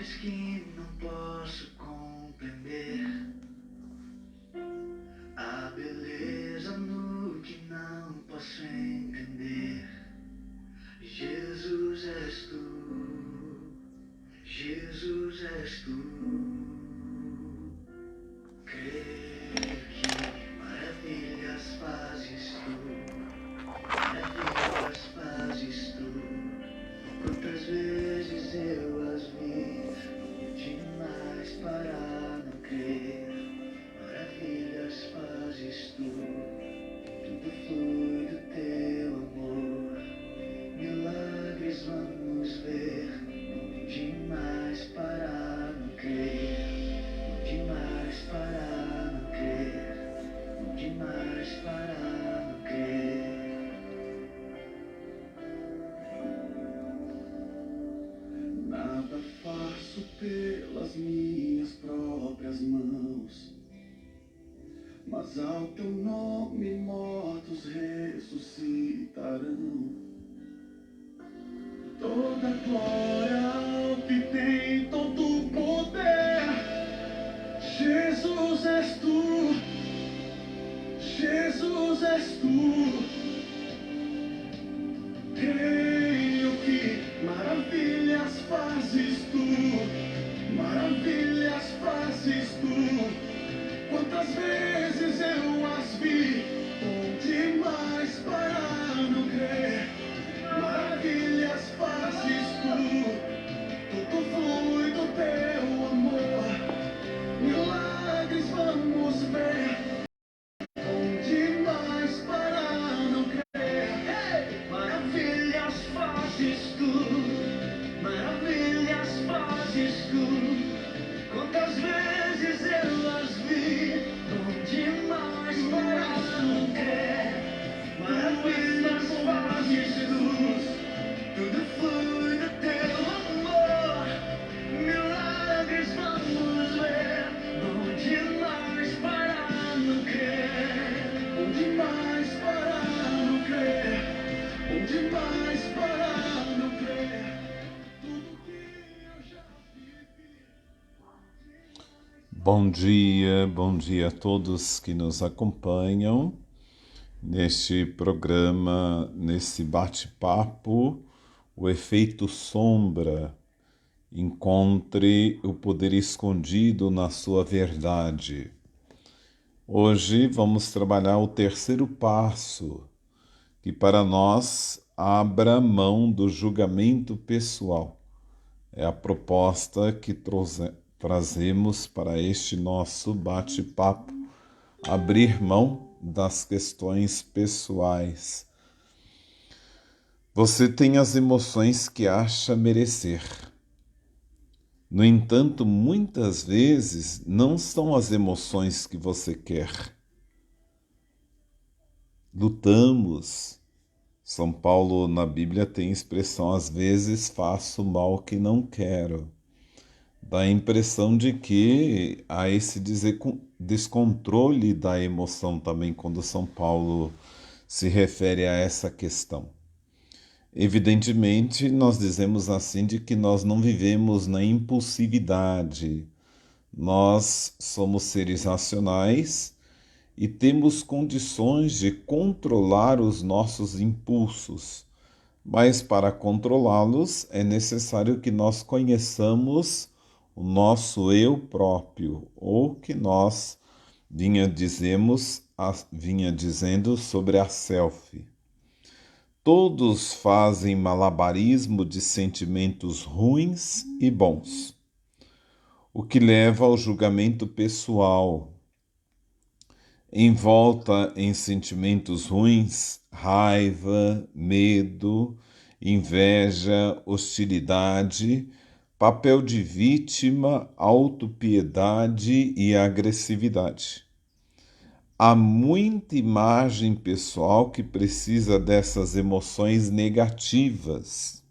milagres que não posso compreender, a beleza no que não posso entender. Jesus és tu, Jesus és tu. Creio que maravilhas fazes tu, maravilhas fazes tu. Quantas vezes eu as vi, demais para não crer. Maravilhas fazes tu, tudo flui do teu amor. Milagres vamos ver, demais para não crer. Demais para não crer, demais para não crer. Nada faço pelas minhas próprias mãos, mas ao teu nome mortos ressuscitarão. Toda glória ao que tem todo o poder. Jesus és tu, Jesus és tu. Creio que maravilhas fazes tu, maravilhas fazes tu. Quantas vezes eu as vi, demais para não crer. Maravilhas fazes tu, tudo flui do teu amor. Milagres vamos ver, demais para não crer. Maravilhas fazes tu, maravilhas fazes tu. Quantas vezes eu as vi, demais para não crer. Maravilhas fazes tu, tudo flui do teu amor. Milagres vamos ver, bom demais para não crer. Bom demais para não crer, bom demais para não crer. Tudo que eu já vivi. Bom dia a todos que nos acompanham neste programa, nesse bate-papo, o efeito sombra. Encontre o poder escondido na sua verdade. Hoje vamos trabalhar o terceiro passo, que para nós abra mão do julgamento pessoal. É a proposta que trazemos para este nosso bate-papo, abrir mão das questões pessoais. Você tem as emoções que acha merecer. No entanto, muitas vezes não são as emoções que você quer. Lutamos. São Paulo na Bíblia tem a expressão: às vezes faço o mal que não quero. Dá a impressão de que há esse descontrole da emoção também quando São Paulo se refere a essa questão. Evidentemente, nós dizemos assim de que nós não vivemos na impulsividade. Nós somos seres racionais e temos condições de controlar os nossos impulsos. Mas para controlá-los é necessário que nós conheçamos o nosso eu próprio, ou que nós vinha dizendo sobre a self. Todos fazem malabarismo de sentimentos ruins e bons, o que leva ao julgamento pessoal. Envolta em sentimentos ruins, raiva, medo, inveja, hostilidade, papel de vítima, autopiedade e agressividade. Há muita imagem pessoal que precisa dessas emoções negativas.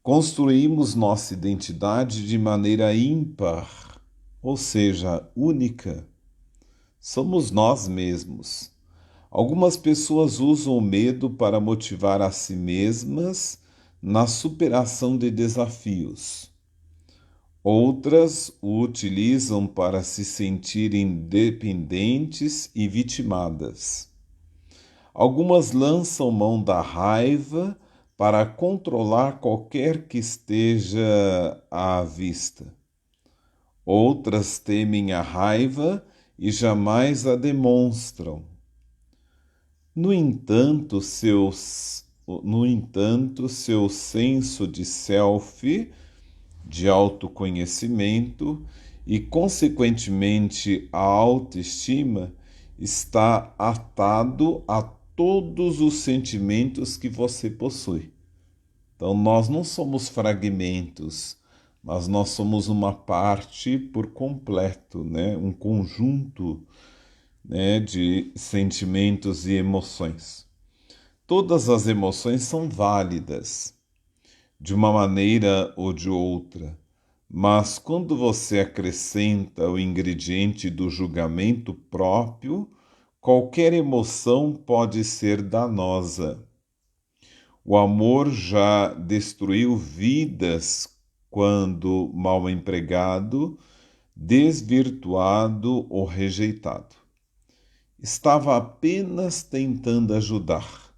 Construímos nossa identidade de maneira ímpar, ou seja, única. Somos nós mesmos. Algumas pessoas usam o medo para motivar a si mesmas na superação de desafios. Outras o utilizam para se sentirem dependentes e vitimadas. Algumas lançam mão da raiva para controlar qualquer que esteja à vista. Outras temem a raiva e jamais a demonstram. No entanto, seu senso de self, de autoconhecimento e, consequentemente, a autoestima está atado a todos os sentimentos que você possui. Então, nós não somos fragmentos, mas nós somos uma parte por completo, né? Um conjunto, né, de sentimentos e emoções. Todas as emoções são válidas, de uma maneira ou de outra, mas quando você acrescenta o ingrediente do julgamento próprio, qualquer emoção pode ser danosa. O amor já destruiu vidas quando mal empregado, desvirtuado ou rejeitado. Estava apenas tentando ajudar.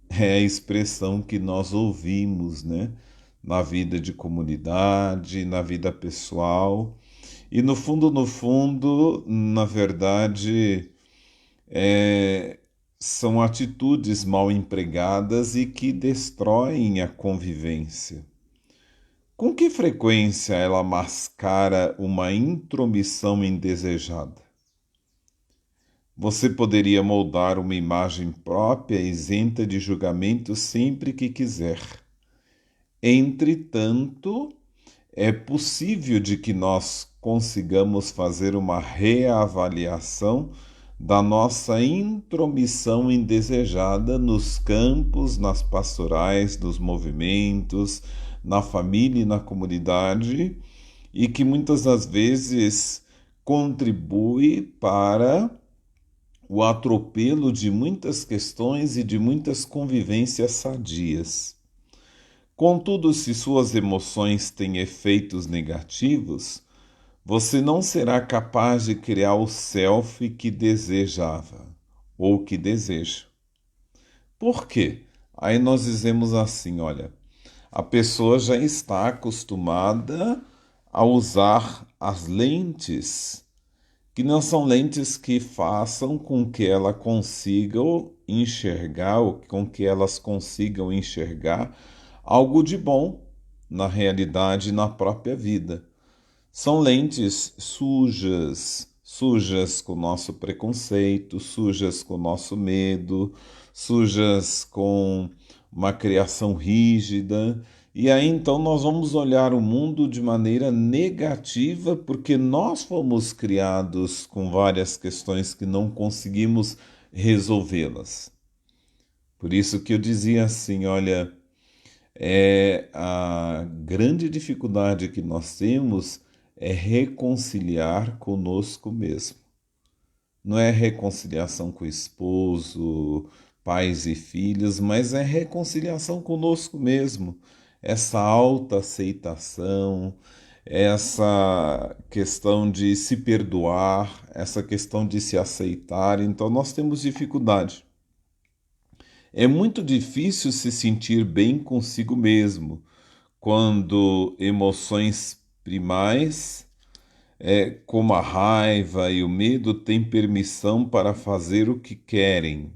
É a expressão que nós ouvimos, né? Na vida de comunidade, na vida pessoal. E no fundo, na verdade, são atitudes mal empregadas e que destroem a convivência. Com que frequência ela mascara uma intromissão indesejada? Você poderia moldar uma imagem própria, isenta de julgamento, sempre que quiser. Entretanto, é possível de que nós consigamos fazer uma reavaliação da nossa intromissão indesejada nos campos, nas pastorais, nos movimentos, na família e na comunidade, e que muitas das vezes contribui para o atropelo de muitas questões e de muitas convivências sadias. Contudo, se suas emoções têm efeitos negativos, você não será capaz de criar o self que desejava ou que deseja. Por quê? Aí nós dizemos assim, olha, a pessoa já está acostumada a usar as lentes que não são lentes que façam com que ela consiga enxergar, ou com que elas consigam enxergar algo de bom na realidade e na própria vida. São lentes sujas, sujas com o nosso preconceito, sujas com o nosso medo, sujas com uma criação rígida. E aí então nós vamos olhar o mundo de maneira negativa, porque nós fomos criados com várias questões que não conseguimos resolvê-las. Por isso que eu dizia assim, olha, a grande dificuldade que nós temos é reconciliar conosco mesmo. Não é reconciliação com o esposo, pais e filhos, mas é reconciliação conosco mesmo. Essa autoaceitação, essa questão de se perdoar, essa questão de se aceitar. Então nós temos dificuldade. É muito difícil se sentir bem consigo mesmo quando emoções primais, como a raiva e o medo, têm permissão para fazer o que querem.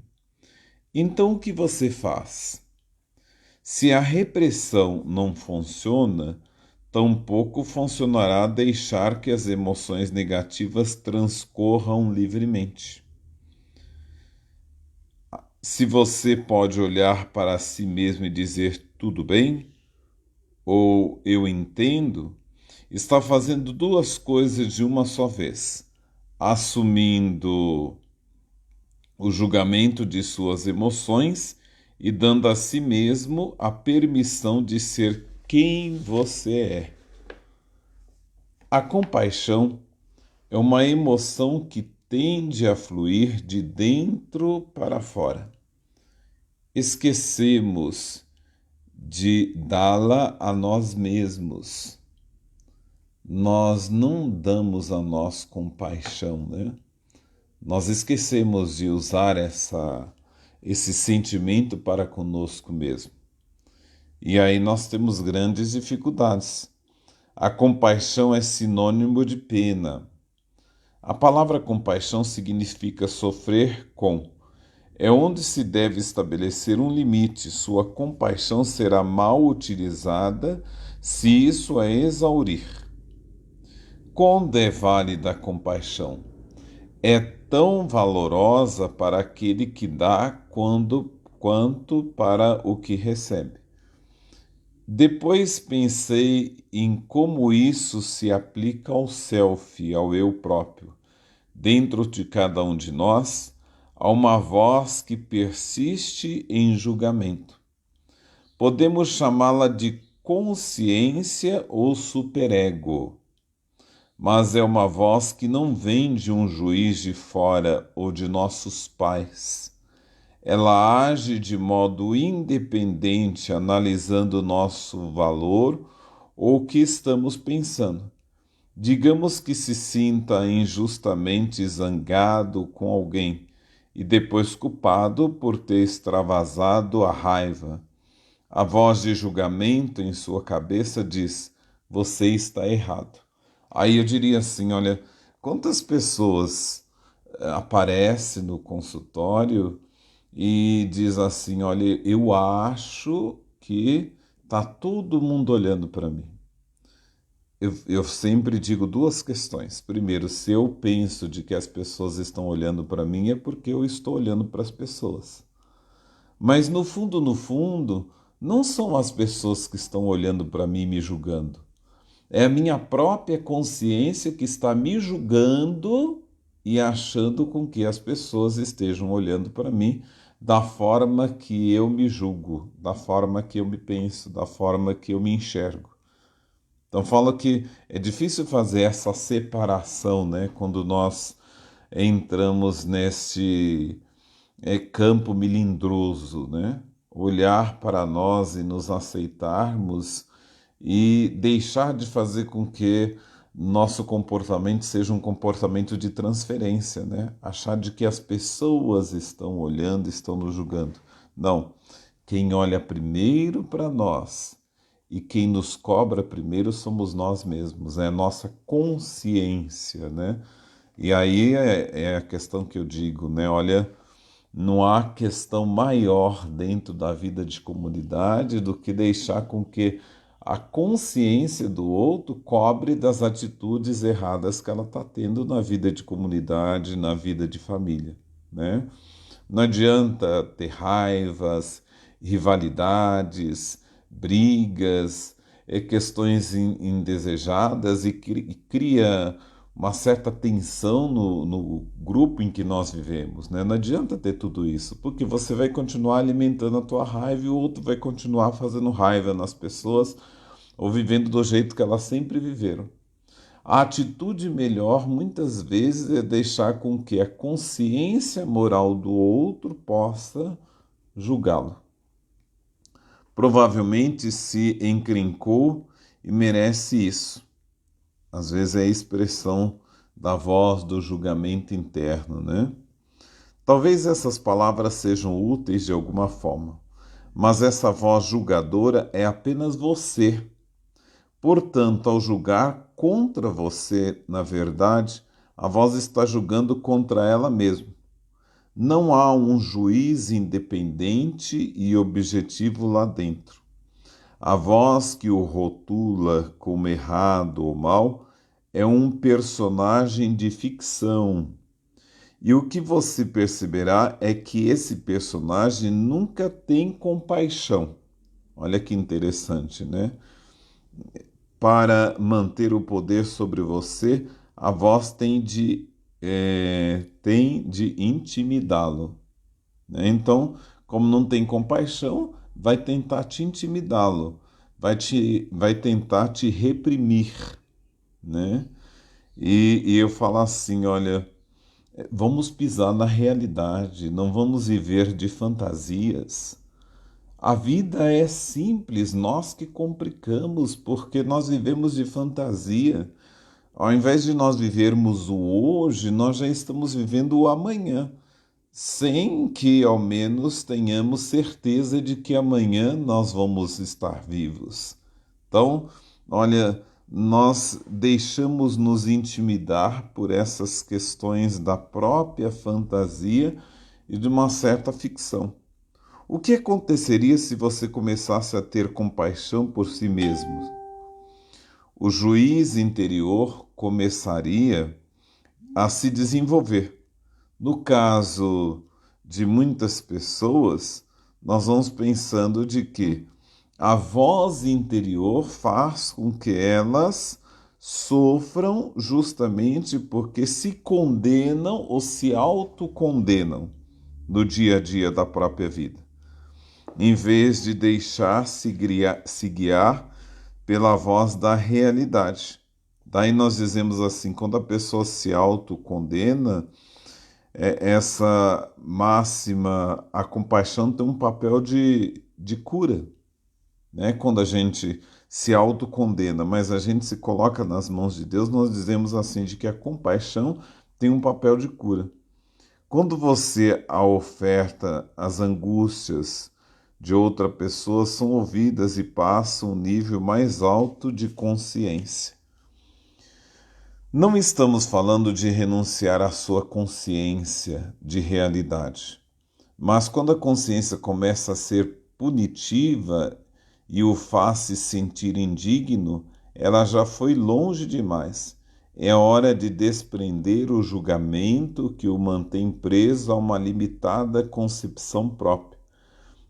Então, o que você faz? Se a repressão não funciona, tampouco funcionará deixar que as emoções negativas transcorram livremente. Se você pode olhar para si mesmo e dizer tudo bem, ou eu entendo, está fazendo duas coisas de uma só vez, assumindo o julgamento de suas emoções e dando a si mesmo a permissão de ser quem você é. A compaixão é uma emoção que tende a fluir de dentro para fora. Esquecemos de dá-la a nós mesmos. nós não damos a nós compaixão, né? Nós esquecemos de usar esse sentimento para conosco mesmo. E aí nós temos grandes dificuldades. A compaixão é sinônimo de pena. A palavra compaixão significa sofrer com. É onde se deve estabelecer um limite. Sua compaixão será mal utilizada se isso a exaurir. Quando é válida a compaixão? É tão valorosa para aquele que dá quanto para o que recebe. Depois pensei em como isso se aplica ao self, ao eu próprio. Dentro de cada um de nós, há uma voz que persiste em julgamento. Podemos chamá-la de consciência ou superego, mas é uma voz que não vem de um juiz de fora ou de nossos pais. Ela age de modo independente, analisando o nosso valor ou o que estamos pensando. Digamos que se sinta injustamente zangado com alguém e depois culpado por ter extravasado a raiva. A voz de julgamento em sua cabeça diz: você está errado. Aí eu diria assim: olha, quantas pessoas aparecem no consultório e diz assim: olha, eu acho que tá todo mundo olhando para mim. Eu sempre digo duas questões. Primeiro, se eu penso de que as pessoas estão olhando para mim, é porque eu estou olhando para as pessoas. Mas no fundo, não são as pessoas que estão olhando para mim e me julgando. É a minha própria consciência que está me julgando e achando com que as pessoas estejam olhando para mim da forma que eu me julgo, da forma que eu me penso, da forma que eu me enxergo. Então falo que é difícil fazer essa separação, né, quando nós entramos nesse campo melindroso, né? Olhar para nós e nos aceitarmos e deixar de fazer com que nosso comportamento seja um comportamento de transferência, né? Achar de que as pessoas estão olhando, estão nos julgando. Não. Quem olha primeiro para nós e quem nos cobra primeiro somos nós mesmos, é a nossa consciência, né? E aí é a questão que eu digo, né? Olha, não há questão maior dentro da vida de comunidade do que deixar com que a consciência do outro cobre das atitudes erradas que ela está tendo na vida de comunidade, na vida de família, né? Não adianta ter raivas, rivalidades, brigas, questões indesejadas e cria uma certa tensão no grupo em que nós vivemos, né? Não adianta ter tudo isso, porque você vai continuar alimentando a tua raiva e o outro vai continuar fazendo raiva nas pessoas ou vivendo do jeito que elas sempre viveram. A atitude melhor, muitas vezes, é deixar com que a consciência moral do outro possa julgá-lo. Provavelmente se encrencou e merece isso. Às vezes é a expressão da voz do julgamento interno, né? Talvez essas palavras sejam úteis de alguma forma, mas essa voz julgadora é apenas você. Portanto, ao julgar contra você, na verdade, a voz está julgando contra ela mesma. Não há um juiz independente e objetivo lá dentro. A voz que o rotula como errado ou mal é um personagem de ficção. E o que você perceberá é que esse personagem nunca tem compaixão. Olha que interessante, né? Para manter o poder sobre você, a voz tem de intimidá-lo, né? Então, como não tem compaixão, vai tentar te intimidá-lo, vai tentar te reprimir, né? E eu falo assim, olha, vamos pisar na realidade, não vamos viver de fantasias. A vida é simples, nós que complicamos, porque nós vivemos de fantasia. Ao invés de nós vivermos o hoje, nós já estamos vivendo o amanhã, sem que ao menos tenhamos certeza de que amanhã nós vamos estar vivos. Então, olha, nós deixamos nos intimidar por essas questões da própria fantasia e de uma certa ficção. O que aconteceria se você começasse a ter compaixão por si mesmo? O juiz interior começaria a se desenvolver. No caso de muitas pessoas, nós vamos pensando de que a voz interior faz com que elas sofram justamente porque se condenam ou se autocondenam no dia a dia da própria vida, em vez de deixar se guiar pela voz da realidade. Daí nós dizemos assim, quando a pessoa se autocondena, essa máxima, a compaixão tem um papel de cura, né? Quando a gente se autocondena, mas a gente se coloca nas mãos de Deus, nós dizemos assim, de que a compaixão tem um papel de cura. Quando você a oferta, as angústias de outra pessoa são ouvidas e passam um nível mais alto de consciência. Não estamos falando de renunciar à sua consciência de realidade, mas quando a consciência começa a ser punitiva e o faz se sentir indigno, ela já foi longe demais. É hora de desprender o julgamento que o mantém preso a uma limitada concepção própria.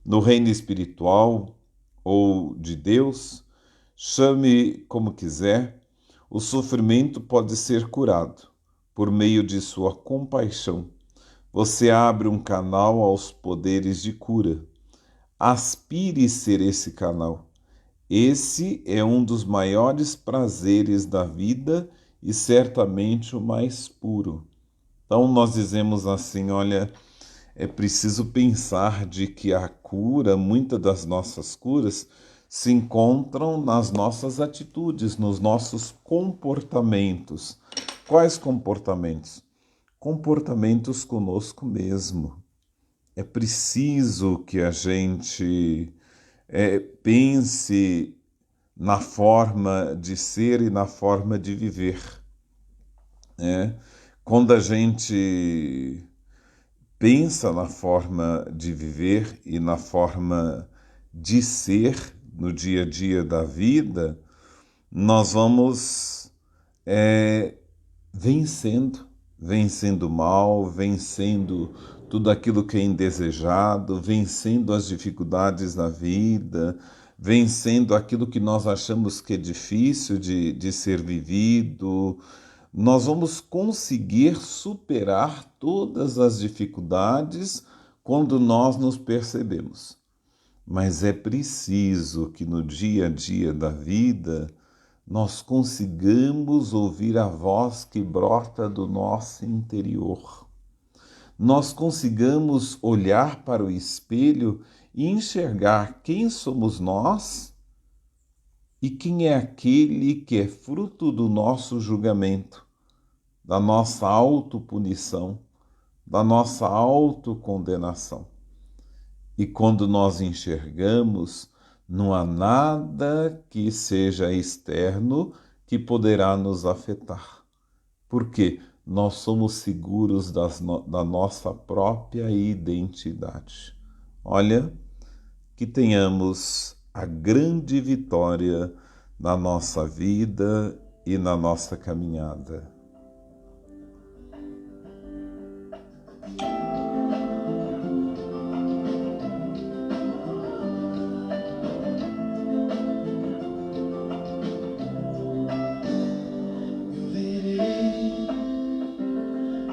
No reino espiritual ou de Deus, chame como quiser, o sofrimento pode ser curado por meio de sua compaixão. Você abre um canal aos poderes de cura. Aspire ser esse canal. Esse é um dos maiores prazeres da vida e certamente o mais puro. Então nós dizemos assim, olha, é preciso pensar de que a cura, muitas das nossas curas, se encontram nas nossas atitudes, nos nossos comportamentos. Quais comportamentos? Comportamentos conosco mesmo. É preciso que a gente pense na forma de ser e na forma de viver, né? Quando a gente pensa na forma de viver e na forma de ser no dia a dia da vida, nós vamos vencendo o mal, vencendo tudo aquilo que é indesejado, vencendo as dificuldades da vida, vencendo aquilo que nós achamos que é difícil de ser vivido. Nós vamos conseguir superar todas as dificuldades quando nós nos percebemos. Mas é preciso que no dia a dia da vida nós consigamos ouvir a voz que brota do nosso interior. Nós consigamos olhar para o espelho e enxergar quem somos nós e quem é aquele que é fruto do nosso julgamento, da nossa autopunição, da nossa autocondenação. E quando nós enxergamos, não há nada que seja externo que poderá nos afetar. Porque nós somos seguros da nossa própria identidade. Olha, que tenhamos a grande vitória na nossa vida e na nossa caminhada.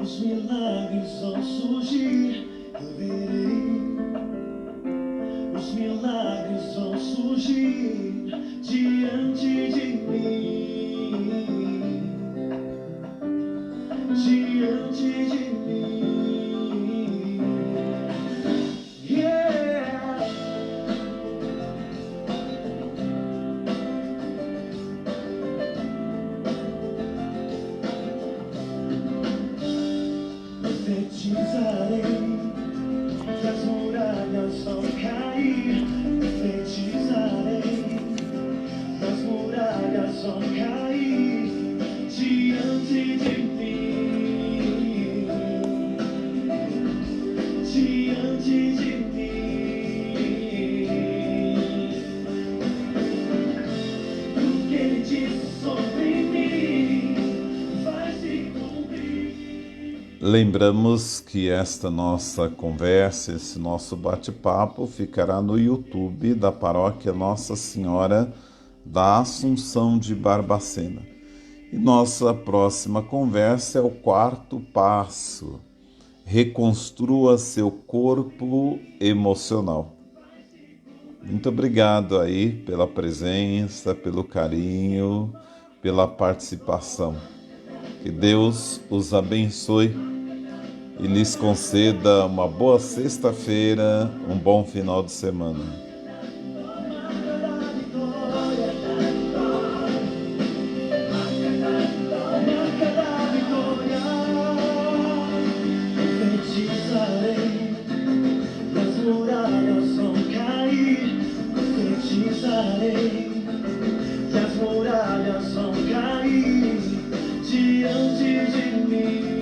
Os milagres vão surgir, eu verei. Os milagres vão surgir diante de mim, diante de mim. Yeah. só cair diante de mim, diante de mim. O que ele disse sobre mim vai se cumprir. Lembramos que esta nossa conversa, esse nosso bate-papo ficará no YouTube da Paróquia Nossa Senhora da Assunção de Barbacena. E nossa próxima conversa é o quarto passo: reconstrua seu corpo emocional. Muito obrigado aí pela presença, pelo carinho, pela participação. Que Deus os abençoe e lhes conceda uma boa sexta-feira, um bom final de semana.